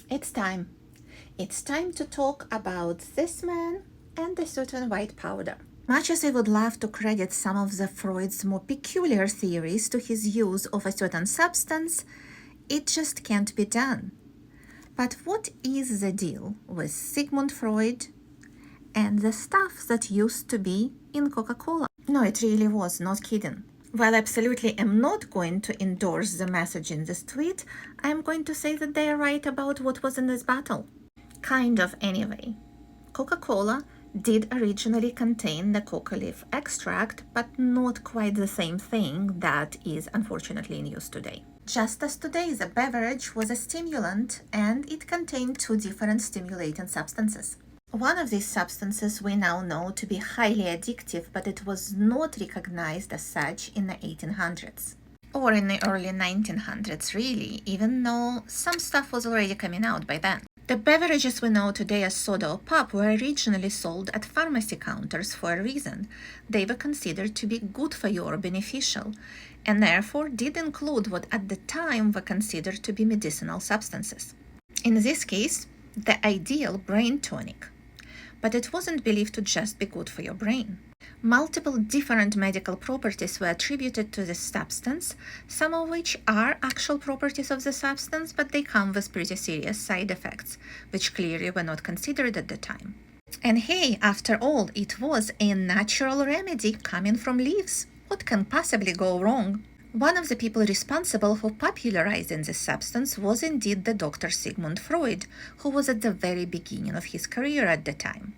It's time. It's time to talk about this man and the certain white powder. Much as I would love to credit some of the Freud's more peculiar theories to his use of a certain substance, it just can't be done. But what is the deal with Sigmund Freud and the stuff that used to be in Coca-Cola? No, it really was, not kidding. While I absolutely am not going to endorse the message in this tweet, I am going to say that they are right about what was in this bottle. Kind of, anyway. Coca-Cola did originally contain the coca leaf extract, but not quite the same thing that is unfortunately in use today. Just as today, the beverage was a stimulant and it contained two different stimulating substances. One of these substances we now know to be highly addictive, but it was not recognized as such in the 1800s. Or in the early 1900s, really, even though some stuff was already coming out by then. The beverages we know today as soda or pop were originally sold at pharmacy counters for a reason. They were considered to be good for you or beneficial, and therefore did include what at the time were considered to be medicinal substances. In this case, the ideal brain tonic. But it wasn't believed to just be good for your brain. Multiple different medical properties were attributed to this substance, some of which are actual properties of the substance, but they come with pretty serious side effects, which clearly were not considered at the time. And hey, after all, it was a natural remedy coming from leaves. What can possibly go wrong? One of the people responsible for popularizing this substance was indeed the Dr. Sigmund Freud, who was at the very beginning of his career at the time.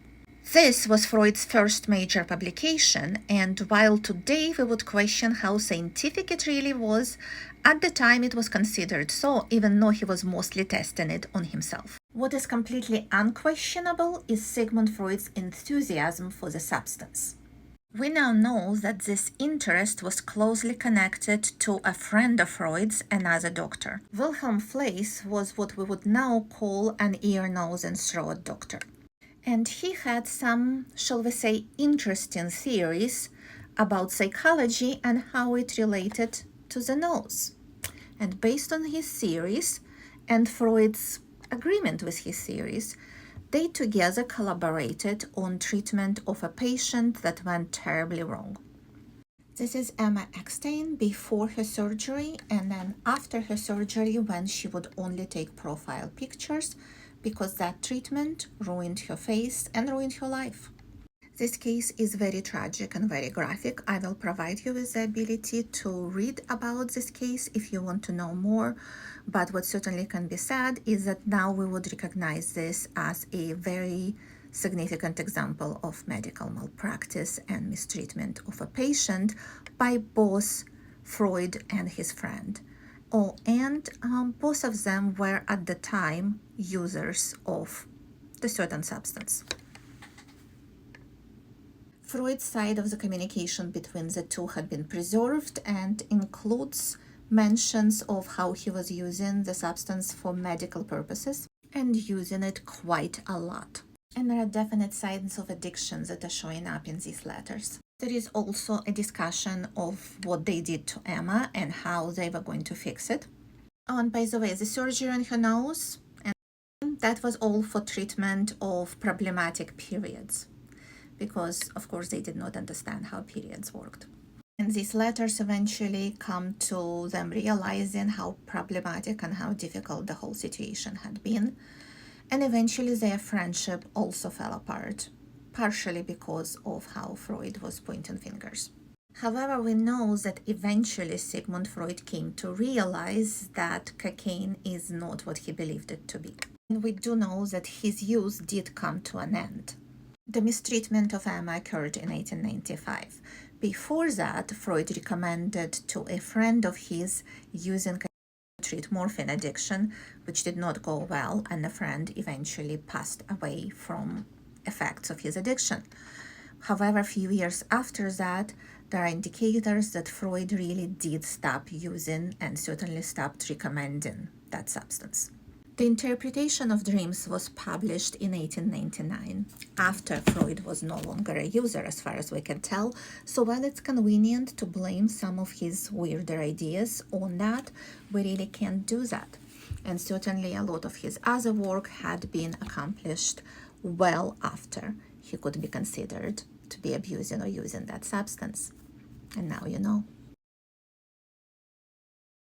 This was Freud's first major publication, and while today we would question how scientific it really was, at the time it was considered so, even though he was mostly testing it on himself. What is completely unquestionable is Sigmund Freud's enthusiasm for the substance. We now know that this interest was closely connected to a friend of Freud's, another doctor. Wilhelm Fleiss was what we would now call an ear, nose, and throat doctor. And he had some, shall we say, interesting theories about psychology and how it related to the nose. And based on his theories and Freud's agreement with his theories, they together collaborated on treatment of a patient that went terribly wrong. This is Emma Eckstein before her surgery and then after her surgery when she would only take profile pictures because that treatment ruined her face and ruined her life. This case is very tragic and very graphic. I will provide you with the ability to read about this case if you want to know more. But what certainly can be said is that now we would recognize this as a very significant example of medical malpractice and mistreatment of a patient by both Freud and his friend. Both of them were at the time users of the certain substance. Freud's side of the communication between the two had been preserved and includes mentions of how he was using the substance for medical purposes and using it quite a lot. And there are definite signs of addiction that are showing up in these letters. There is also a discussion of what they did to Emma and how they were going to fix it. Oh, and by the way, the surgery on her nose, and that was all for treatment of problematic periods, because of course they did not understand how periods worked. And these letters eventually come to them realizing how problematic and how difficult the whole situation had been. And eventually their friendship also fell apart, partially because of how Freud was pointing fingers. However, we know that eventually Sigmund Freud came to realize that cocaine is not what he believed it to be. And we do know that his use did come to an end. The mistreatment of Emma occurred in 1895. Before that, Freud recommended to a friend of his using cocaine to treat morphine addiction, which did not go well, and the friend eventually passed away from effects of his addiction. However, a few years after that, there are indicators that Freud really did stop using and certainly stopped recommending that substance. The interpretation of dreams was published in 1899, after Freud was no longer a user as far as we can tell, so while it's convenient to blame some of his weirder ideas on that, we really can't do that. And certainly a lot of his other work had been accomplished well after he could be considered to be abusing or using that substance. And now you know.